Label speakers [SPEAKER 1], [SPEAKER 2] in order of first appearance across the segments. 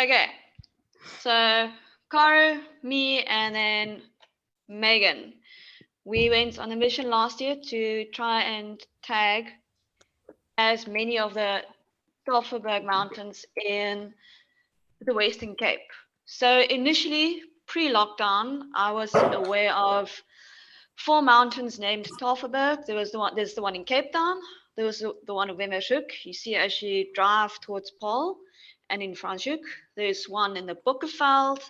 [SPEAKER 1] Okay, so Caro, me, and then Megan. We went on a mission last year to try and tag as many of the Tafelberg Mountains in the Western Cape. So initially, pre-lockdown, I was aware of 4 mountains named Tafelberg. There's the one in Cape Town. There was the one in VILLIERSDorp. You see as you drive towards Paul, and in Franschhoek. There's one in the Boekenveld,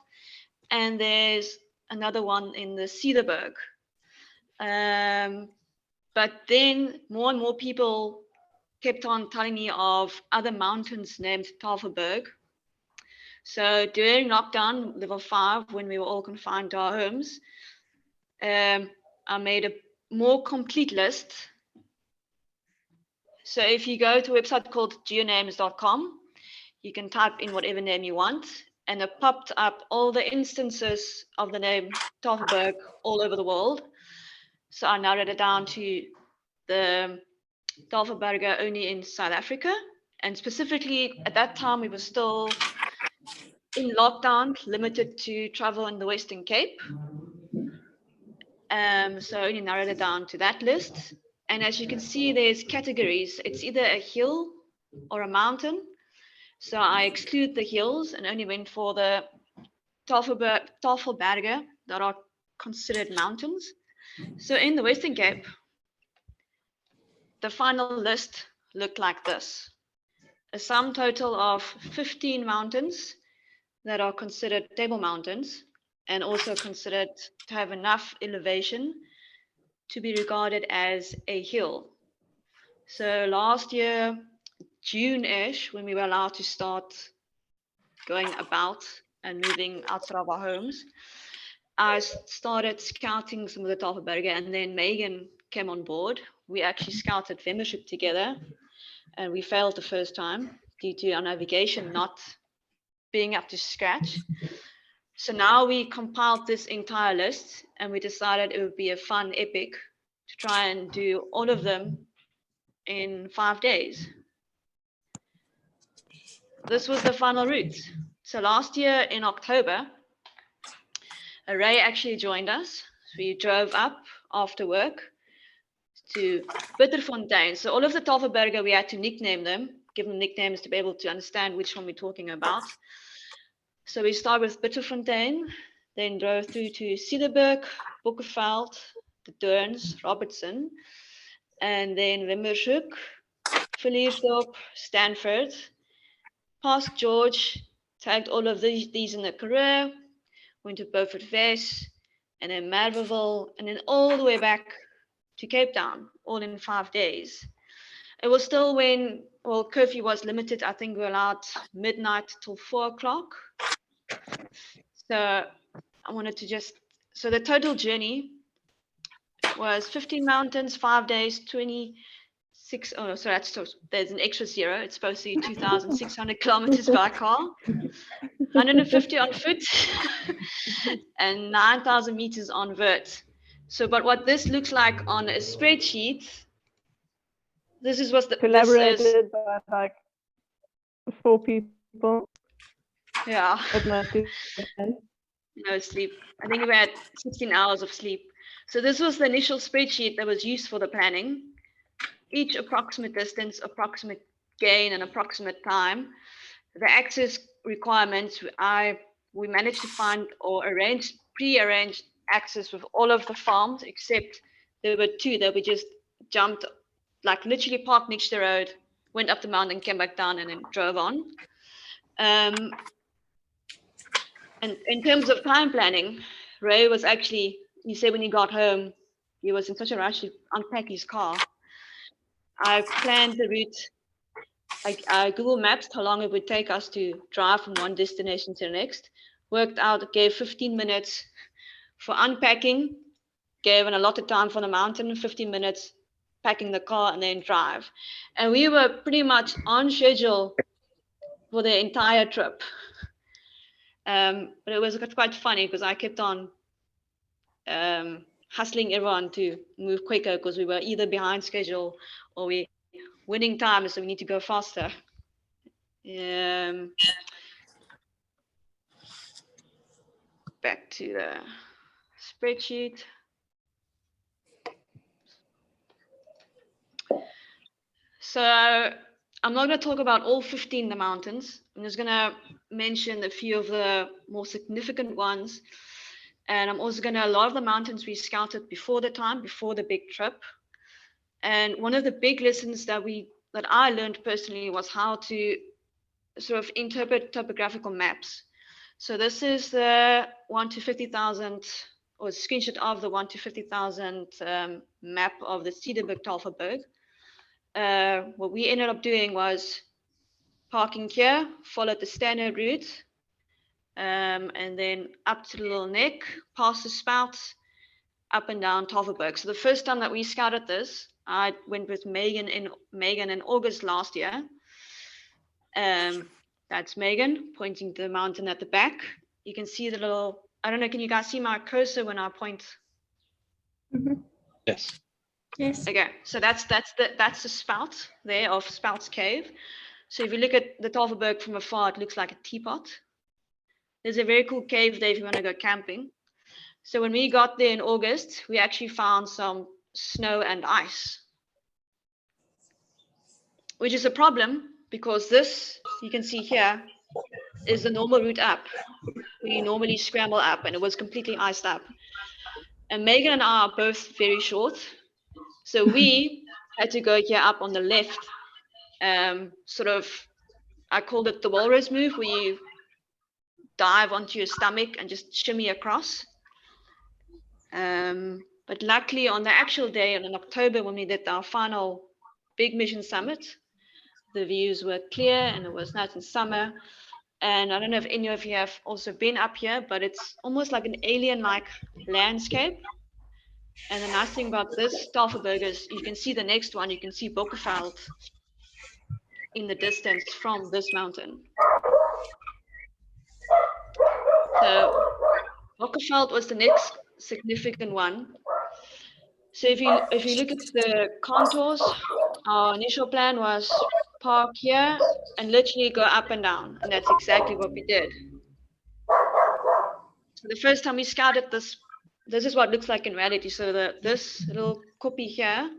[SPEAKER 1] and there's another one in the CEDERBERG. But then more and more people kept on telling me of other mountains named Tafelberg. So during lockdown, level 5, when we were all confined to our homes, I made a more complete list. So if you go to a website called DOORNS.com, you can type in whatever name you want, and it popped up all the instances of the name Tafelberg all over the world. So I narrowed it down to the Tafelberg only in South Africa, and specifically at that time we were still in lockdown, limited to travel in the Western Cape. So I only narrowed it down to that list. And as you can see, there's categories. It's either a hill or a mountain. So I exclude the hills and only went for the Tafelberge that are considered mountains. So in the Western Cape, the final list looked like this. A sum total of 15 mountains that are considered table mountains and also considered to have enough elevation to be regarded as a hill. So last year, June-ish, when we were allowed to start going about and moving outside of our homes, I started scouting some of the Tafelberg, and then Megan came on board. We actually scouted VILLIERSDorp together, and we failed the first time due to our navigation not being up to scratch. So now we compiled this entire list, and we decided it would be a fun epic to try and do all of them in 5 days. This was the final route. So last year in October, Ray actually joined us. We drove up after work to Bitterfontein. So all of the Tafelberg, we had to nickname them, give them nicknames to be able to understand which one we're talking about. So we started with Bitterfontein, then drove through to CEDERBERG, Boekenveld, the DOORNS, Robertson, and then VILLIERSDorp, VILLIERSDorp, Stanford, past George, tagged all of these in the Karoo, went to Beaufort West, and then Merweville, and then all the way back to Cape Town, all in 5 days. It was still when, well, curfew was limited. I think we were allowed midnight till 4 o'clock. So I wanted to just, so the total journey was 15 mountains, 5 days, 26, oh, so that's, there's an extra 0. It's supposed to be 2,600 kilometers by car, 150 on foot, and 9,000 meters on vert. So, but what this looks like on a spreadsheet, this is what the
[SPEAKER 2] collaborated by like 4 people.
[SPEAKER 1] Yeah.
[SPEAKER 2] At night.
[SPEAKER 1] No sleep. I think we had 16 hours of sleep. So this was the initial spreadsheet that was used for the planning. Each approximate distance, approximate gain, and approximate time. The access requirements, we managed to find or pre-arranged access with all of the farms, except there were 2 that we just jumped, like literally parked next to the road, went up the mountain, came back down, and then drove on. And in terms of time planning, Ray was actually, he said when he got home, he was in such a rush to unpack his car. I planned the route. I Google Maps how long it would take us to drive from one destination to the next. Worked out, gave 15 minutes for unpacking, gave an allotted time for the mountain, 15 minutes packing the car, and then drive. And we were pretty much on schedule for the entire trip. But it was quite funny because I kept on hustling everyone to move quicker because we were either behind schedule or we winning time, so we need to go faster. back to the spreadsheet. So I'm not going to talk about all 15 the mountains. I'm just going to mention a few of the more significant ones. And I'm also going to, a lot of the mountains we scouted before the big trip. And one of the big lessons that I learned personally was how to sort of interpret topographical maps. So this is the 1 to 50,000, or a screenshot of the 1 to 50,000 map of the CEDERBERG. What we ended up doing was parking here, followed the standard route, and then up to the little neck, past the spouts, up and down Tafelberg. So the first time that we scouted this, I went with Megan in August last year. That's Megan pointing to the mountain at the back. You can see the little, I don't know, can you guys see my cursor when I point?
[SPEAKER 2] Mm-hmm.
[SPEAKER 3] Yes.
[SPEAKER 2] Yes.
[SPEAKER 1] Okay, so that's the spout there of Spout's Cave. So if you look at the Tafelberg from afar, it looks like a teapot. There's a very cool cave there if you want to go camping. So when we got there in August, we actually found some snow and ice, which is a problem because this, you can see here, is the normal route up. We normally scramble up, and it was completely iced up. And Megan and I are both very short, so we had to go here up on the left, sort of, I called it the walrus move, where you dive onto your stomach and just shimmy across. But luckily on the actual day, in October, when we did our final big mission summit, the views were clear and it was nice in summer. And I don't know if any of you have also been up here, but it's almost like an alien-like landscape. And the nice thing about this Tafelberg is you can see the next one, you can see Bokkenveld in the distance from this mountain. So Bokkenveld was the next significant one. So if you look at the contours, our initial plan was park here and literally go up and down, and that's exactly what we did. So the first time we scouted this is what it looks like in reality. So this little koppie here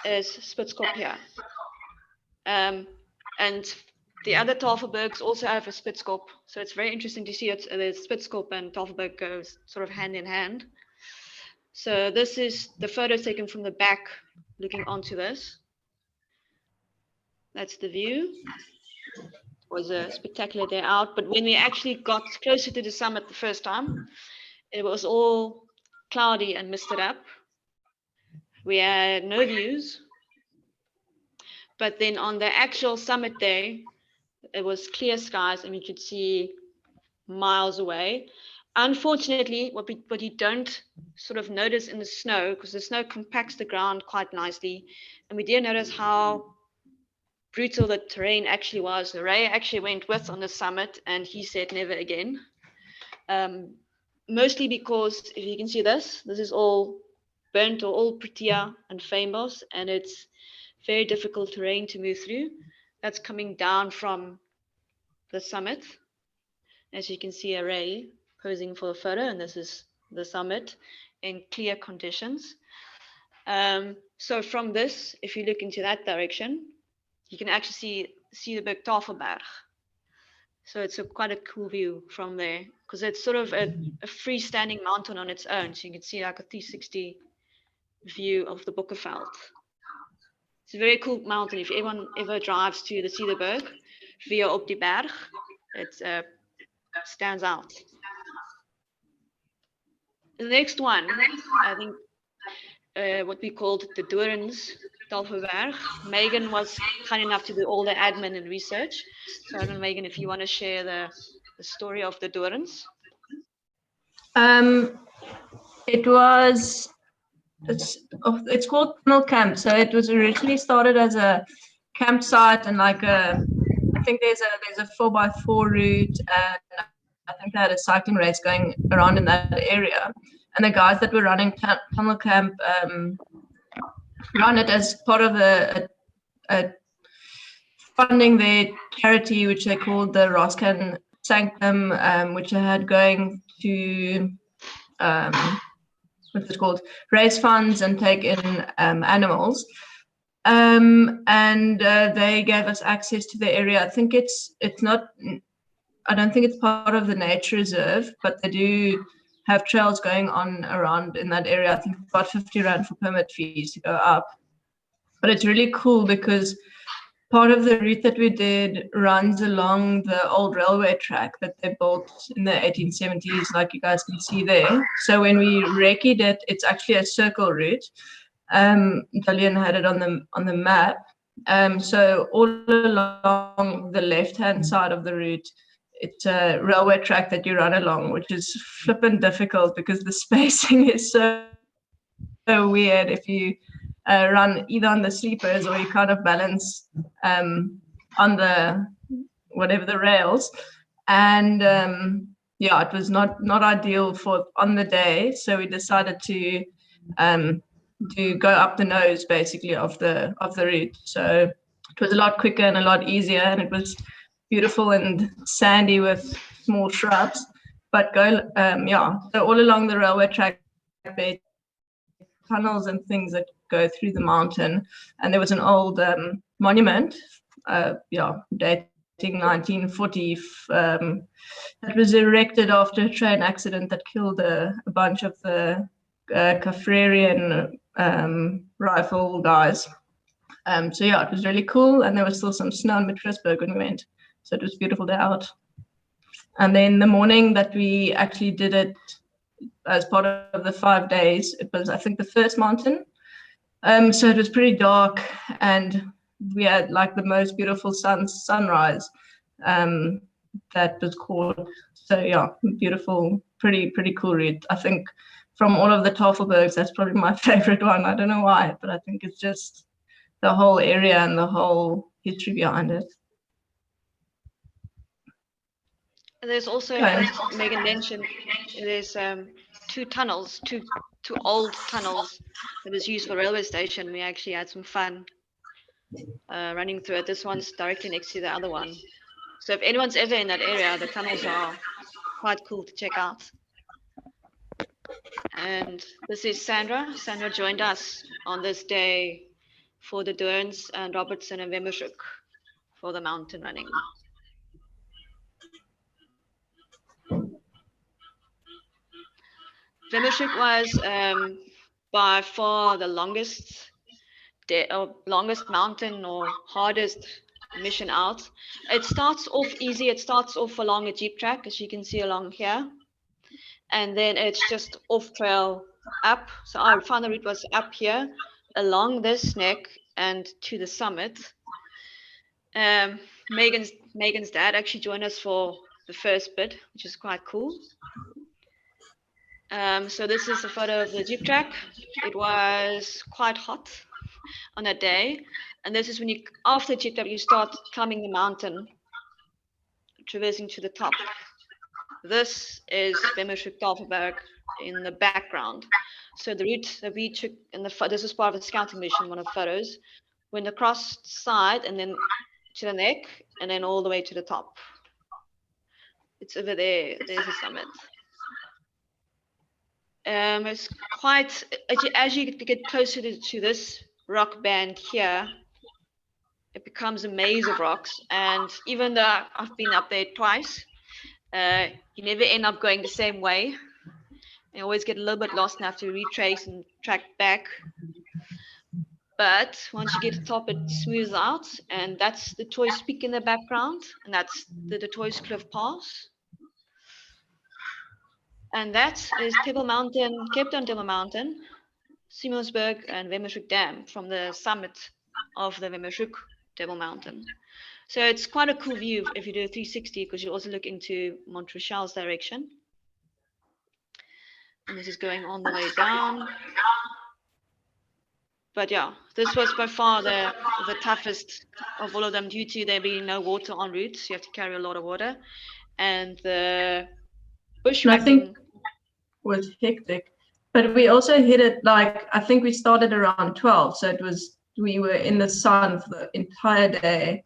[SPEAKER 1] is Spitzkop here. And the other Tafelbergs also have a Spitzkop. So it's very interesting to see it. The Spitzkop and Tafelberg goes sort of hand in hand. So this is the photos taken from the back looking onto this. That's the view. It was a spectacular day out, but when we actually got closer to the summit the first time, it was all cloudy and misted up. We had no views. But then on the actual summit day, it was clear skies and we could see miles away. Unfortunately, what you don't sort of notice in the snow, because the snow compacts the ground quite nicely, and we did notice how brutal the terrain actually was. Ray actually went with on the summit and he said never again. Mostly because if you can see this is all burnt or all protea and fynbos, and it's very difficult terrain to move through. That's coming down from the summit. As you can see, a Ray posing for a photo, and this is the summit in clear conditions. So from this, if you look into that direction, you can actually see the big Tafelberg. So it's quite a cool view from there, because it's sort of a freestanding mountain on its own. So you can see like a 360 view of the Bokkenveld. It's a very cool mountain. If anyone ever drives to the CEDERBERG via op die berg, it stands out. The next one, I think, what we called the DOORNS Tafelberg. Megan was kind enough to do all the admin and research. So I don't know, Megan, if you want to share the story of the DOORNS.
[SPEAKER 2] It's called Tunnel Camp. So it was originally started as a campsite and like I think there's a 4x4 route, and I think they had a cycling race going around in that area. And the guys that were running Tunnel Camp run it as part of a funding their charity, which they called the RECCE sanctum, which I had going to what's it called, raise funds and take in animals. And they gave us access to the area. I think it's not, I don't think it's part of the nature reserve, but they do have trails going on around in that area. I think it's about 50 Rand for permit fees to go up. But it's really cool because part of the route that we did runs along the old railway track that they built in the 1870s, like you guys can see there. So when we recce'd it, it's actually a circle route. Dalian had it on the map. So all along the left-hand side of the route, it's a railway track that you run along, which is flippin' difficult because the spacing is so weird if you run either on the sleepers or you kind of balance on the whatever the rails. And yeah, it was not ideal for on the day, so we decided to go up the nose basically of the route. So it was a lot quicker and a lot easier, and it was beautiful and sandy with small shrubs. But yeah, so all along the railway track, tunnels and things that go through the mountain, and there was an old monument, dating 1940, that was erected after a train accident that killed a bunch of the Kaffrarian rifle guys. So yeah, it was really cool, and there was still some snow in Mitrisburg when we went, so it was a beautiful day out. And then the morning that we actually did it as part of the 5 days, it was, I think, the first mountain. So it was pretty dark, and we had like the most beautiful sunrise that was called. So yeah, beautiful, pretty cool route. I think from all of the Tafelbergs, that's probably my favorite one. I don't know why, but I think it's just the whole area and the whole history behind it.
[SPEAKER 1] And there's also, as Megan mentioned, there's two tunnels, two old tunnels that was used for railway station. We actually had some fun running through it. This one's directly next to the other one. So if anyone's ever in that area, the tunnels are quite cool to check out. And this is Sandra. Sandra joined us on this day for the DOORNS and Robertson and VILLIERSDORP for the mountain running. VILLIERSDORP was by far the longest mountain or hardest mission out. It starts off easy. It starts off along a jeep track, as you can see along here, and then it's just off trail up. So our final route was up here along this neck and to the summit. Megan's dad actually joined us for the first bit, which is quite cool. So this is a photo of the jeep track. It was quite hot on that day, and this is when you, after jeep track, you start climbing the mountain, traversing to the top. This is Untitled in the background. So the route that we took, this is part of the scouting mission, one of the photos, went across the side and then to the neck, and then all the way to the top. It's over there. There's the summit. It's quite, as you get closer to this rock band here, it becomes a maze of rocks. And even though I've been up there twice, you never end up going the same way. You always get a little bit lost and have to retrace and track back. But once you get to the top, it smooths out, and that's the Toys Peak in the background, and that's the Toys Cliff Pass. And that is Table Mountain, Cape Town Table Mountain, Simonsberg, and VILLIERSDORP Dam from the summit of the VILLIERSDORP Table Mountain. So it's quite a cool view if you do a 360, because you also look into Montrachel's direction. And this is going all the way down. But yeah, this was by far the toughest of all of them, due to there being no water en route. So you have to carry a lot of water. And the bushwhacking
[SPEAKER 2] was hectic. But we also hit it, like, I think we started around 12. So it was, we were in the sun for the entire day,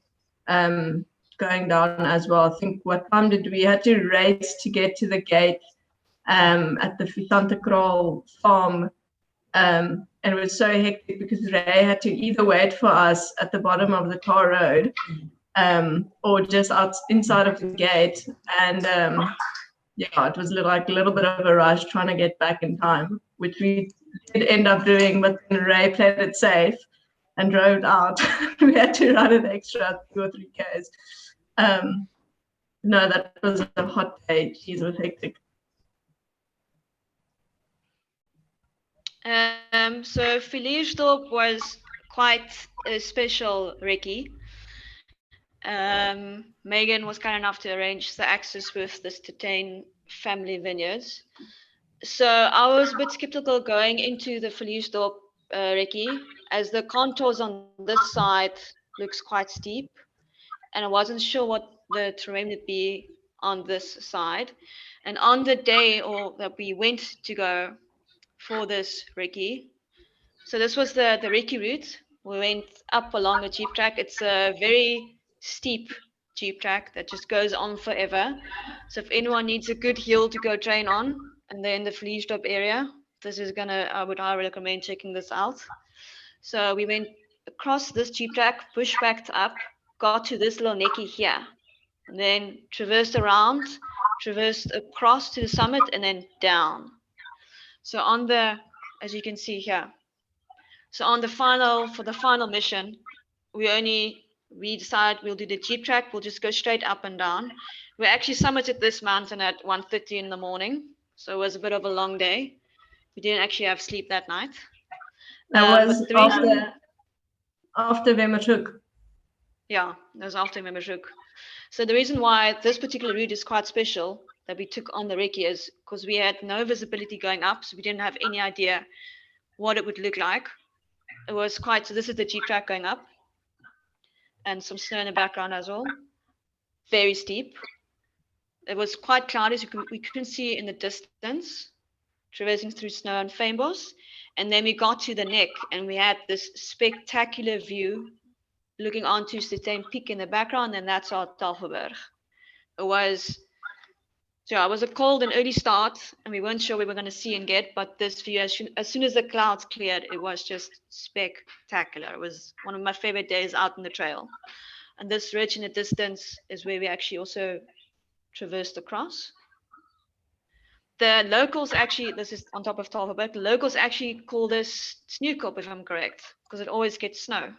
[SPEAKER 2] going down as well. I think what time did we had to race to get to the gate at the Santa Crawl farm. And it was so hectic because Ray had to either wait for us at the bottom of the tar road or just inside of the gate. And yeah, it was like a little bit of a rush trying to get back in time, which we did end up doing, but then Ray played it safe and drove out. We had to run an extra 2 or 3 Ks. No, that was a hot day. Jeez, it was hectic.
[SPEAKER 1] So VILLIERSDORP was quite a special recce. Megan was kind enough to arrange the access with the Stetain family vineyards. So I was a bit skeptical going into the VILLIERSDORP recce, as the contours on this side looks quite steep, and I wasn't sure what the terrain would be on this side. And on the day that we went to go for this recce, so this was the RECCE route. We went up along a jeep track. It's a very steep jeep track that just goes on forever. So if anyone needs a good hill to go train on, and they're in the VILLIERSDORP area, I would highly recommend checking this out. So we went across this jeep track, pushbacked up, got to this little necky here, and then traversed around, traversed across to the summit, and then down. So as you can see here, so for the final mission, we decide we'll do the jeep track. We'll just go straight up and down. We actually summited this mountain at 1:30 in the morning. So it was a bit of a long day. We didn't actually have sleep that night.
[SPEAKER 2] That was after Wemmershoek.
[SPEAKER 1] Yeah, that was after Wemmershoek. So the reason why this particular route is quite special that we took on the recce is because we had no visibility going up. So we didn't have any idea what it would look like. It was so this is the jeep track going up, and some snow in the background as well. Very steep. It was quite cloudy, so we couldn't see in the distance, traversing through snow and fynbos. And then we got to the neck, and we had this spectacular view looking onto Stetain Peak in the background, and that's our Tafelberg. It was a cold and early start, and we weren't sure we were going to see and get, but this view, as soon as the clouds cleared, it was just spectacular. It was one of my favorite days out on the trail. And this ridge in the distance is where we actually also traversed across. The locals actually, this is on top of Tafelberg, the locals actually call this Sneeuwkop, if I'm correct, because it always gets snow.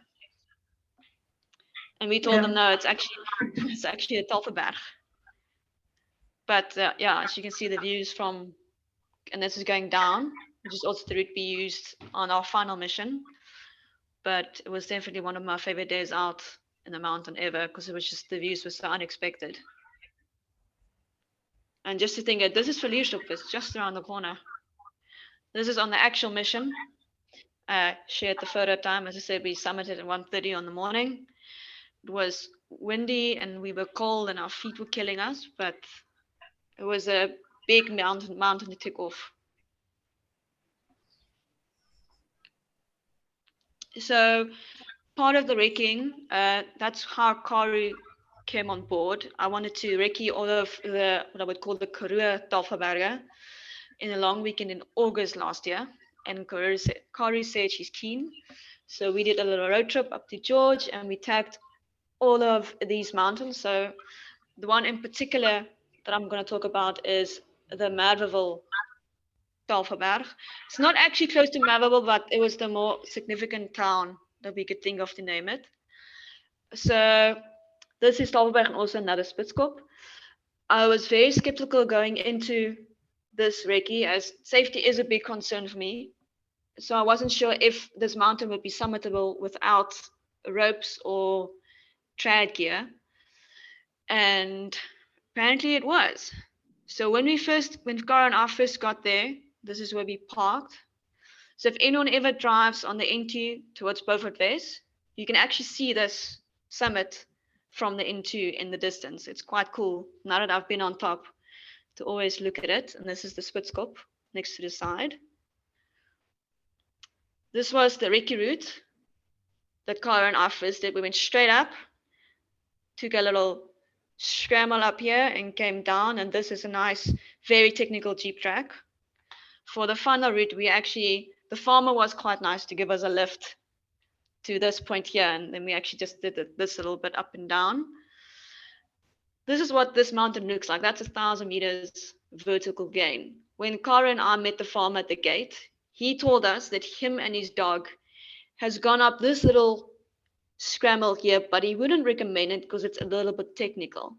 [SPEAKER 1] And we told them, no, it's actually a Tafelberg. But yeah, as you can see, the views from, and this is going down, which is also the route we used on our final mission. But it was definitely one of my favorite days out in the mountain ever, because it was just, the views were so unexpected. And just to think that this is VILLIERSDORP, it's just around the corner. This is on the actual mission. Shared the photo time. As I said, we summited at 1:30 in the morning. It was windy and we were cold and our feet were killing us, but it was a big mountain to tick off. So part of the recceing, that's how Karoo came on board. I wanted to recce all of what I would call the Karoo Tafelberg in a long weekend in August last year. And Karoo said she's keen. So we did a little road trip up to George and we tagged all of these mountains. So the one in particular that I'm going to talk about is the Merwewil Tafelberg. It's not actually close to Merwewil, but it was the more significant town that we could think of to name it. So this is Tafelberg and also another Spitskop. I was very skeptical going into this recce, as safety is a big concern for me. So I wasn't sure if this mountain would be summitable without ropes or trad gear. And apparently it was. So when Caro and I first got there, this is where we parked. So if anyone ever drives on the N2 towards Beaufort West, you can actually see this summit from the N2 in the distance. It's quite cool. Now that I've been on top, to always look at it. And this is the Spitskop next to the side. This was the RECCE route that Caro and I first did. We went straight up, took a little scramble up here and came down, and this is a nice, very technical jeep track. For the final route, the farmer was quite nice to give us a lift to this point here, and then we actually just did this little bit up and down. This is what this mountain looks like. That's 1,000 meters vertical gain. When Caro and I met the farmer at the gate, he told us that him and his dog has gone up this little scramble here, but he wouldn't recommend it because it's a little bit technical.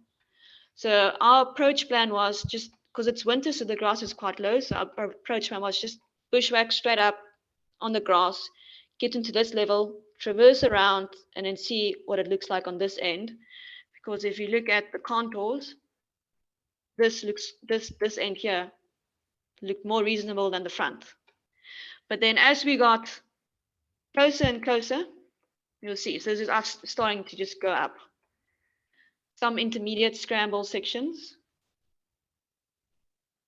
[SPEAKER 1] So our approach plan was just, because it's winter, so the grass is quite low, so our approach plan was just bushwhack straight up on the grass, get into this level, traverse around, and then see what it looks like on this end. Because if you look at the contours, this end here looked more reasonable than the front. But then as we got closer and closer, you'll see, so this is us starting to just go up. Some intermediate scramble sections.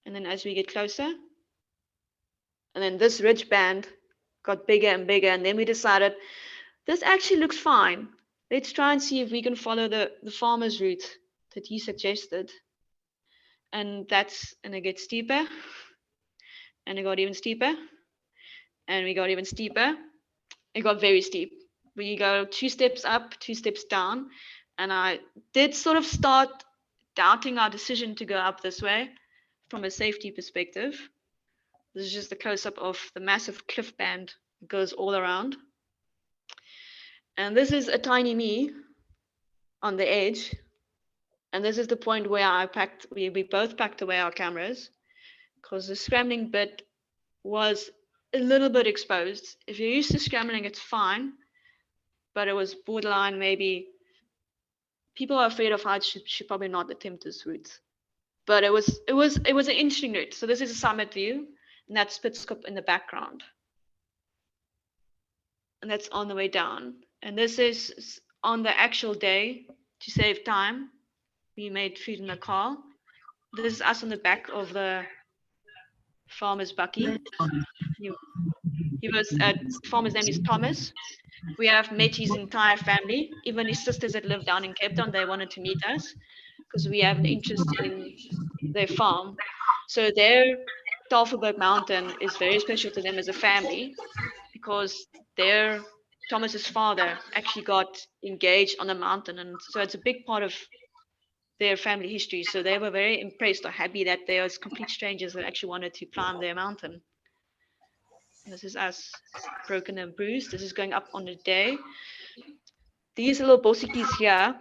[SPEAKER 1] And then as we get closer, and then this ridge band got bigger and bigger, and then we decided, this actually looks fine. Let's try and see if we can follow the farmer's route that he suggested. And it gets steeper, and it got even steeper, and we got even steeper. It got very steep. We go 2 steps up, 2 steps down, and I did sort of start doubting our decision to go up this way from a safety perspective. This is just a close-up of the massive cliff band that goes all around. And this is a tiny me on the edge. And this is the point where we both packed away our cameras, because the scrambling bit was a little bit exposed. If you're used to scrambling, it's fine, but it was borderline. Maybe people are afraid of heights should probably not attempt this route. But it was an interesting route. So this is a summit view, and that's Spitzkop in the background. And that's on the way down. And this is on the actual day to save time. We made food in the car. This is us on the back of the farmer's bucky. Farmer's name is Thomas. We have met his entire family, even his sisters that live down in Cape Town. They wanted to meet us because we have an interest in their farm. So their Tafelberg mountain is very special to them as a family, because Thomas's father actually got engaged on the mountain, and so it's a big part of their family history. So they were very impressed or happy that there was complete strangers that actually wanted to climb their mountain. This is us, broken and bruised. This is going up on the day. These little bossikies here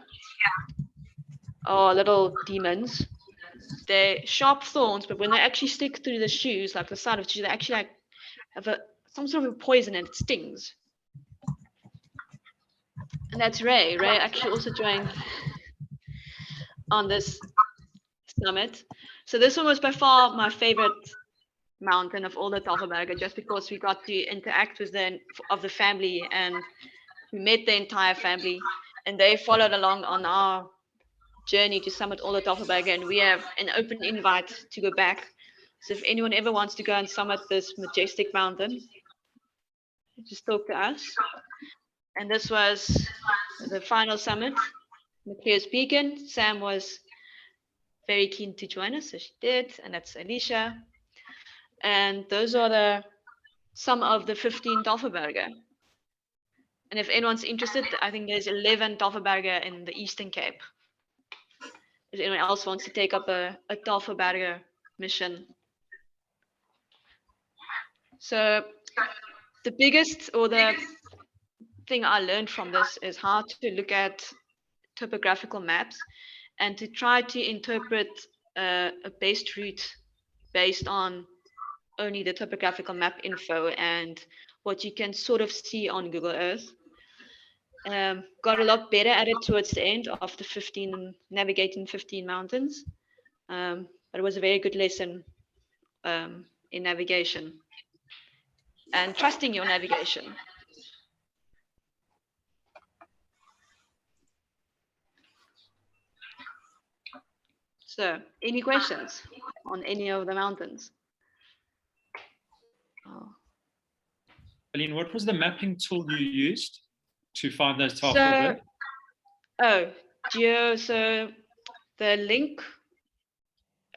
[SPEAKER 1] are little demons. They're sharp thorns, but when they actually stick through the shoes, like the side of the shoe, they actually have some sort of a poison, and it stings. And that's Ray. Ray actually also joined on this summit. So this one was by far my favorite mountain of all the Tafelberg, just because we got to interact with the family, and we met the entire family, and they followed along on our journey to summit all the Tafelberg, and we have an open invite to go back. So if anyone ever wants to go and summit this majestic mountain, just talk to us. And this was the final summit. Matthias Beacon. Sam was very keen to join us, so she did, and that's Alicia. And those are some of the 15 Tafelberge. And if anyone's interested, I think there's 11 Tafelberge in the Eastern Cape. If anyone else wants to take up a Tafelberge mission. So the biggest, or the thing I learned from this, is how to look at topographical maps and to try to interpret a best route based on only the topographical map info and what you can sort of see on Google Earth. Got a lot better at it towards the end of the navigating 15 mountains, but it was a very good lesson in navigation and trusting your navigation. So, any questions on any of the mountains?
[SPEAKER 3] Aline, what was the mapping tool you used to find those Tafelberg?
[SPEAKER 1] So the link,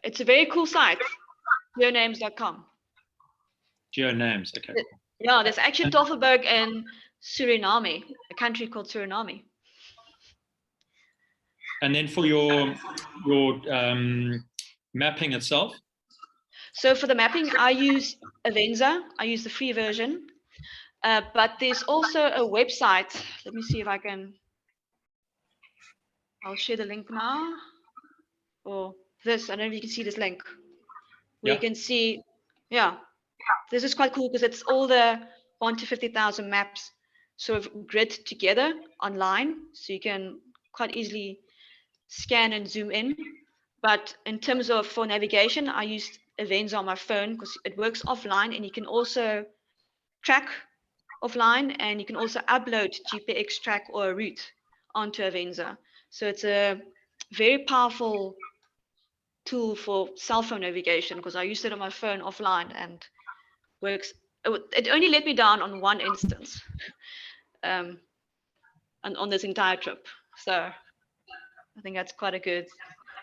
[SPEAKER 1] it's a very cool site, geonames.com.
[SPEAKER 3] Geonames, okay.
[SPEAKER 1] Yeah, there's actually Tafelberg in Suriname, a country called Suriname.
[SPEAKER 3] And then for your mapping itself?
[SPEAKER 1] So for the mapping, I use Avenza. I use the free version. But there's also a website. Let me see if I can. I'll share the link now. Or this. I don't know if you can see this link. Where you can see, yeah, this is quite cool because it's all the 1 to 50,000 maps sort of grid together online. So you can quite easily scan and zoom in. But in terms of for navigation, I used Avenza on my phone because it works offline, and you can also track offline, and you can also upload GPX track or a route onto Avenza. So it's a very powerful tool for cell phone navigation because I used it on my phone offline and works. It only let me down on one instance and on this entire trip. So I think that's quite a good.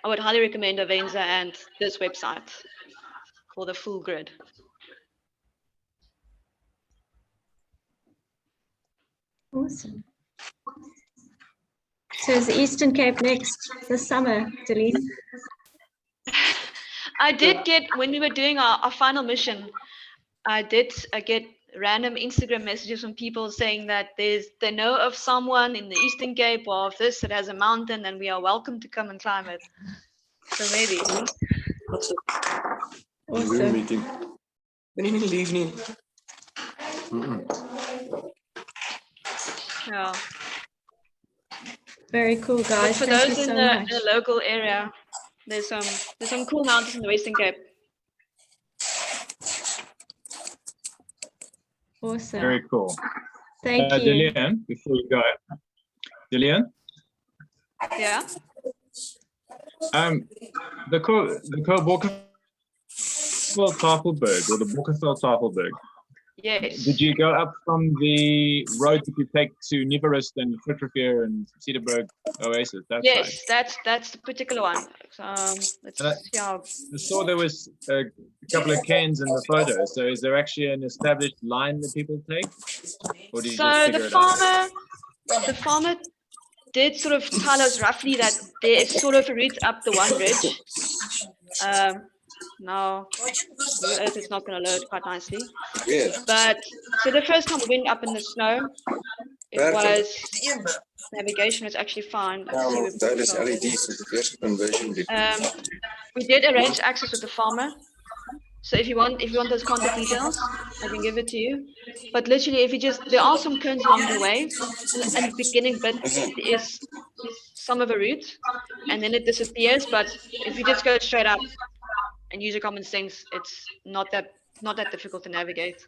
[SPEAKER 1] I would highly recommend Avenza and this website for the full grid.
[SPEAKER 4] Awesome. So is the Eastern Cape next this summer, Delene?
[SPEAKER 1] I did get, when we were doing our final mission, I did get random Instagram messages from people saying that they know of someone in the Eastern Cape or of this that has a mountain and we are welcome to come and climb it. So maybe.
[SPEAKER 4] Awesome.
[SPEAKER 5] Meeting. When you leave nie.
[SPEAKER 1] Yeah.
[SPEAKER 4] Very cool,
[SPEAKER 1] But
[SPEAKER 4] guys.
[SPEAKER 1] for
[SPEAKER 4] Thank
[SPEAKER 1] those
[SPEAKER 4] you
[SPEAKER 1] in
[SPEAKER 4] so
[SPEAKER 1] the
[SPEAKER 4] much.
[SPEAKER 1] local area, there's some cool mountains in the Western Cape.
[SPEAKER 4] Awesome.
[SPEAKER 6] Very cool.
[SPEAKER 4] Thank you.
[SPEAKER 6] Dillian, before you go, Dillian,
[SPEAKER 1] Yeah.
[SPEAKER 6] the Tafelberg or the Tafelberg.
[SPEAKER 1] Yes.
[SPEAKER 6] Did you go up from the road that you take to Nieuwerust and Fritterveer and CEDERBERG Oasis?
[SPEAKER 1] Yes, that's the particular one. Yeah.
[SPEAKER 6] I saw there was a couple of cairns in the photo. So is there actually an established line that people take? Or do you just figure it out?
[SPEAKER 1] The farmer did sort of tell us roughly that there is sort of a route up the one ridge. Now, Google Earth is not going to load quite nicely. But so the first time we went up in the snow, it was navigation was actually fine. Let's see we did arrange access with the farmer. So if you want those contact details, I can give it to you. But literally, if you just, there are some turns along the way, and the beginning bit is some of a route, and then it disappears. But if you just go straight up and use your common sense, it's not that difficult to navigate.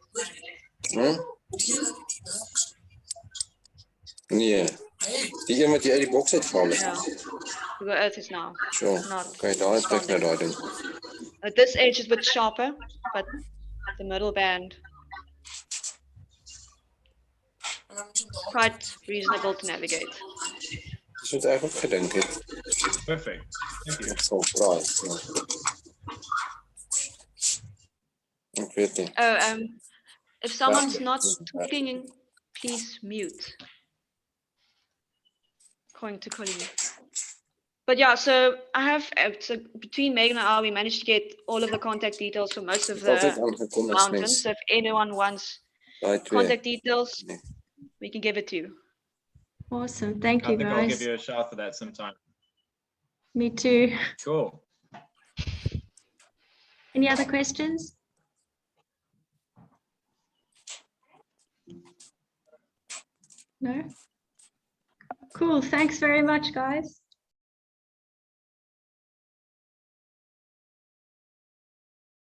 [SPEAKER 5] Nee. Die een wat jy uit die boks uitval het.
[SPEAKER 1] Ja. Google Earth is now.
[SPEAKER 5] Sure. Okay, daar is ek nou daai ding.
[SPEAKER 1] At this edge is a bit sharper, but the middle band quite reasonable to navigate.
[SPEAKER 5] Dis wat ek ook gedink het.
[SPEAKER 6] Perfect. Thank you.
[SPEAKER 5] Ek sal praat. Ek weet nie.
[SPEAKER 1] Oh, if someone's not talking, please mute. Going to Colleen. But yeah, so I have, so between Megan and I, we managed to get all of the contact details for most of the mountains. So if anyone wants contact details, we can give it to you.
[SPEAKER 4] Awesome. Thank you,
[SPEAKER 6] I think
[SPEAKER 4] guys.
[SPEAKER 6] I'll give you a shout for that sometime.
[SPEAKER 4] Me too.
[SPEAKER 6] Cool.
[SPEAKER 4] Any other questions? No? Cool. Thanks very much, guys.